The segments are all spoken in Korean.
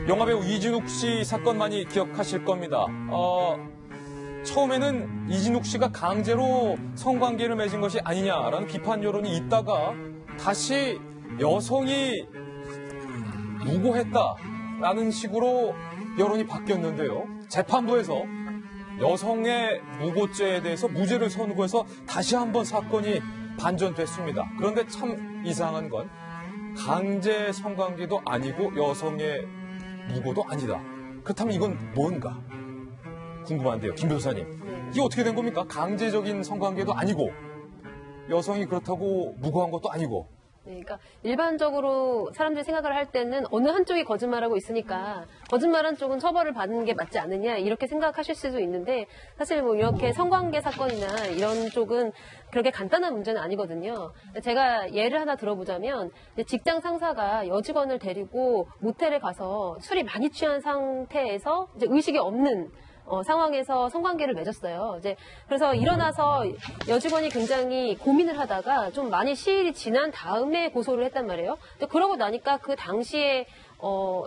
영화배우 이진욱 씨 사건 많이 기억하실 겁니다. 처음에는 이진욱 씨가 강제로 성관계를 맺은 것이 아니냐라는 비판 여론이 있다가 다시 여성이 무고했다라는 식으로 여론이 바뀌었는데요. 재판부에서 여성의 무고죄에 대해서 무죄를 선고해서 다시 한번 사건이 반전됐습니다. 그런데 참 이상한 건 강제 성관계도 아니고 여성의 무고도 아니다. 그렇다면 이건 뭔가 궁금한데요. 김 변호사님. 이게 어떻게 된 겁니까? 강제적인 성관계도 아니고 여성이 그렇다고 무고한 것도 아니고. 네, 그러니까 일반적으로 사람들이 생각을 할 때는 어느 한쪽이 거짓말하고 있으니까 거짓말한 쪽은 처벌을 받는 게 맞지 않느냐 이렇게 생각하실 수도 있는데 사실 뭐 이렇게 성관계 사건이나 이런 쪽은 그렇게 간단한 문제는 아니거든요. 제가 예를 하나 들어보자면 직장 상사가 여직원을 데리고 모텔에 가서 술이 많이 취한 상태에서 이제 의식이 없는 상황에서 성관계를 맺었어요. 이제 그래서 일어나서 여직원이 굉장히 고민을 하다가 좀 많이 시일이 지난 다음에 고소를 했단 말이에요. 근데 그러고 나니까 그 당시에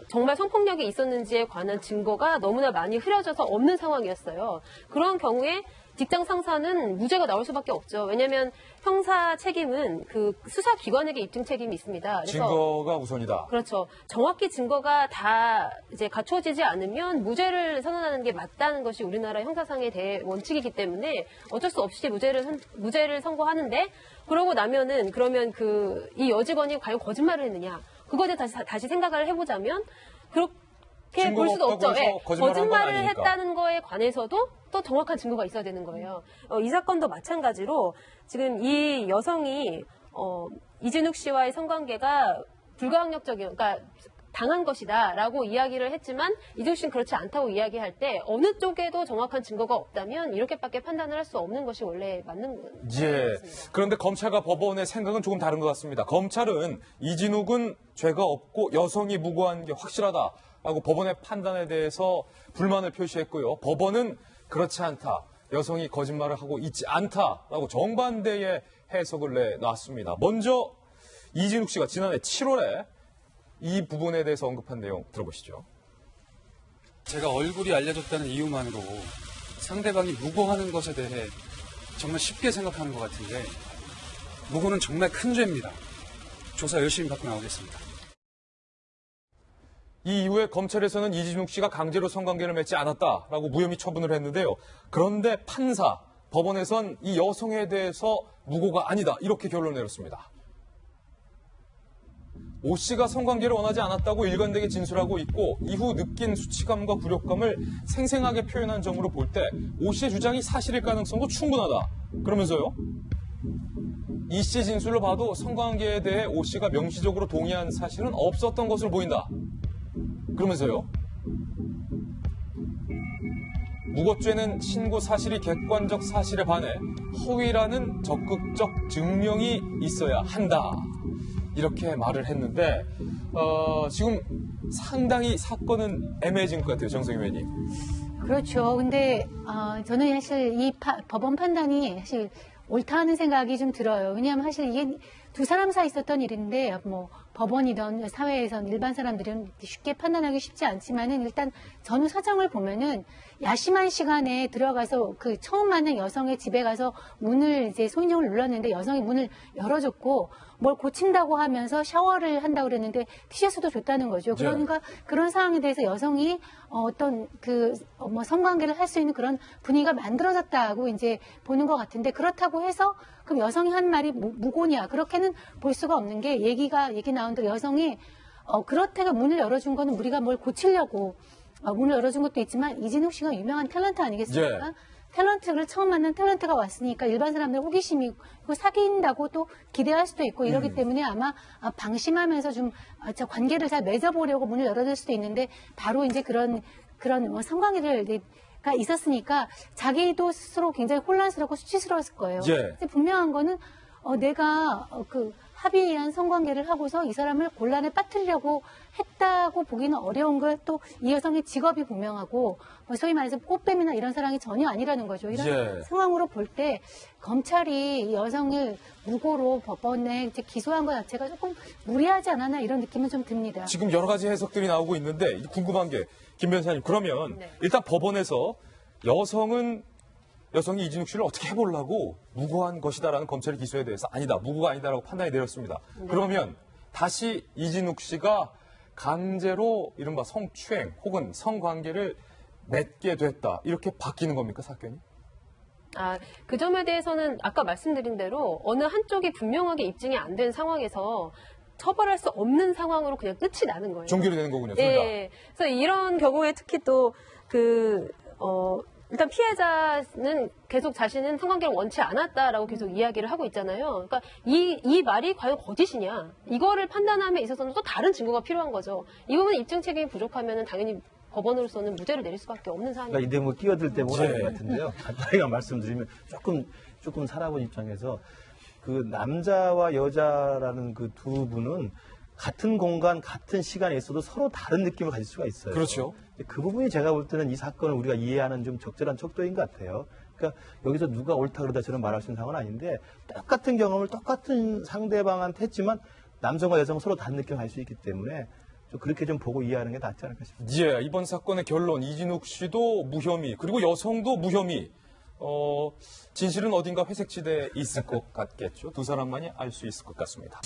정말 성폭력이 있었는지에 관한 증거가 너무나 많이 흐려져서 없는 상황이었어요. 그런 경우에 직장 상사는 무죄가 나올 수밖에 없죠. 왜냐하면 형사 책임은 그 수사기관에게 입증 책임이 있습니다. 그래서 증거가 우선이다. 그렇죠. 정확히 증거가 다 이제 갖춰지지 않으면 무죄를 선언하는 게 맞다는 것이 우리나라 형사상의 대원칙이기 때문에 어쩔 수 없이 무죄를 선고하는데 그러고 나면은 그러면 이 여직원이 과연 거짓말을 했느냐 그거에 다시 생각을 해보자면 그렇게 볼 수도 없죠. 네. 거짓말을 했다는 거에 관해서도 또 정확한 증거가 있어야 되는 거예요. 이 사건도 마찬가지로 지금 이 여성이 이진욱 씨와의 성관계가 불가항력적인, 그러니까 당한 것이다라고 이야기를 했지만 이진욱 씨는 그렇지 않다고 이야기할 때 어느 쪽에도 정확한 증거가 없다면 이렇게밖에 판단을 할 수 없는 것이 원래 맞는 거예요. 예. 그런데 검찰과 법원의 생각은 조금 다른 것 같습니다. 검찰은 이진욱은 죄가 없고 여성이 무고한 게 확실하다라고 법원의 판단에 대해서 불만을 표시했고요. 법원은 그렇지 않다. 여성이 거짓말을 하고 있지 않다라고 정반대의 해석을 내놨습니다. 먼저 이진욱 씨가 지난해 7월에 이 부분에 대해서 언급한 내용 들어보시죠. 제가 얼굴이 알려졌다는 이유만으로 상대방이 무고하는 것에 대해 정말 쉽게 생각하는 것 같은데 무고는 정말 큰 죄입니다. 조사 열심히 받고 나오겠습니다. 이 이후에 검찰에서는 이진욱 씨가 강제로 성관계를 맺지 않았다라고 무혐의 처분을 했는데요. 그런데 판사, 법원에선 이 여성에 대해서 무고가 아니다 이렇게 결론을 내렸습니다. 오 씨가 성관계를 원하지 않았다고 일관되게 진술하고 있고 이후 느낀 수치감과 굴욕감을 생생하게 표현한 점으로 볼 때 오 씨의 주장이 사실일 가능성도 충분하다. 그러면서요. 이 씨의 진술로 봐도 성관계에 대해 오 씨가 명시적으로 동의한 사실은 없었던 것으로 보인다. 그러면서요. 무고죄는 신고 사실이 객관적 사실에 반해 허위라는 적극적 증명이 있어야 한다. 이렇게 말을 했는데 지금 상당히 사건은 애매해진 것 같아요. 정성희 의원님. 그렇죠. 근데 저는 사실 이 법원 판단이 사실 옳다는 생각이 좀 들어요. 왜냐하면 사실 이게 두 사람 사이 있었던 일인데 뭐 법원이든 사회에선 일반 사람들은 쉽게 판단하기 쉽지 않지만은 일단 전후 사정을 보면은 야심한 시간에 들어가서 그 처음 만난 여성의 집에 가서 문을 이제 소인종을 눌렀는데 여성이 문을 열어줬고 뭘 고친다고 하면서 샤워를 한다고 그랬는데 티셔츠도 줬다는 거죠. 그러니까 그런 상황에 대해서 여성이 어떤 성관계를 할 수 있는 그런 분위기가 만들어졌다고 이제 보는 것 같은데 그렇다고 해서 그럼 여성이 한 말이 무고냐 그렇게는 볼 수가 없는 게 얘기 나온 대로 여성이 그렇다가 문을 열어준 거는 우리가 뭘 고치려고 문을 열어준 것도 있지만 이진욱 씨가 유명한 탤런트 아니겠습니까? 탤런트를 처음 만난 탤런트가 왔으니까 일반 사람들 호기심이 있고 사귄다고 또 기대할 수도 있고 이러기 때문에 아마 방심하면서 좀 관계를 잘 맺어보려고 문을 열어줄 수도 있는데 바로 이제 그런 성관계가 있었으니까 자기도 스스로 굉장히 혼란스럽고 수치스러웠을 거예요. 분명한 거는 내가 합의한 성관계를 하고서 이 사람을 곤란에 빠뜨리려고 했다고 보기는 어려운 걸 또 이 여성의 직업이 분명하고 뭐 소위 말해서 꽃뱀이나 이런 사랑이 전혀 아니라는 거죠. 이런 예. 상황으로 볼 때 검찰이 이 여성을 무고로 법원에 이제 기소한 것 자체가 조금 무리하지 않았나 이런 느낌은 좀 듭니다. 지금 여러 가지 해석들이 나오고 있는데 궁금한 게 김 변호사님 그러면 네. 일단 법원에서 여성이 이진욱 씨를 어떻게 해보려고 무고한 것이다라는 검찰의 기소에 대해서 아니다, 무고가 아니다라고 판단이 내렸습니다. 네. 그러면 다시 이진욱 씨가 강제로 이른바 성추행 혹은 성관계를 맺게 됐다 이렇게 바뀌는 겁니까 사건이? 그 점에 대해서는 아까 말씀드린 대로 어느 한쪽이 분명하게 입증이 안 된 상황에서 처벌할 수 없는 상황으로 그냥 끝이 나는 거예요. 종결이 되는 거군요. 둘 다. 예. 그래서 이런 경우에 특히 또 일단 피해자는 계속 자신은 성관계를 원치 않았다라고 계속 이야기를 하고 있잖아요. 그러니까 이 말이 과연 거짓이냐 이거를 판단함에 있어서는 또 다른 증거가 필요한 거죠. 이 부분 입증 책임이 부족하면은 당연히 법원으로서는 무죄를 내릴 수밖에 없는 사안입니다. 그러니까 이 대목 끼어들 때 뭐가 네. 될 것 같은데요. 간단하게 말씀드리면 조금 살아본 입장에서 그 남자와 여자라는 그 두 분은 같은 공간, 같은 시간에 있어도 서로 다른 느낌을 가질 수가 있어요. 그렇죠. 그 부분이 제가 볼 때는 이 사건을 우리가 이해하는 좀 적절한 척도인 것 같아요. 그러니까 여기서 누가 옳다 그러다 저는 말할 수 있는 상황은 아닌데 똑같은 경험을 똑같은 상대방한테 했지만 남성과 여성 서로 다른 느낌을 갈 수 있기 때문에 좀 그렇게 좀 보고 이해하는 게 낫지 않을까 싶습니다. 예, 이번 사건의 결론 이진욱 씨도 무혐의 그리고 여성도 무혐의. 진실은 어딘가 회색지대에 있을 것 같겠죠. 두 사람만이 알 수 있을 것 같습니다.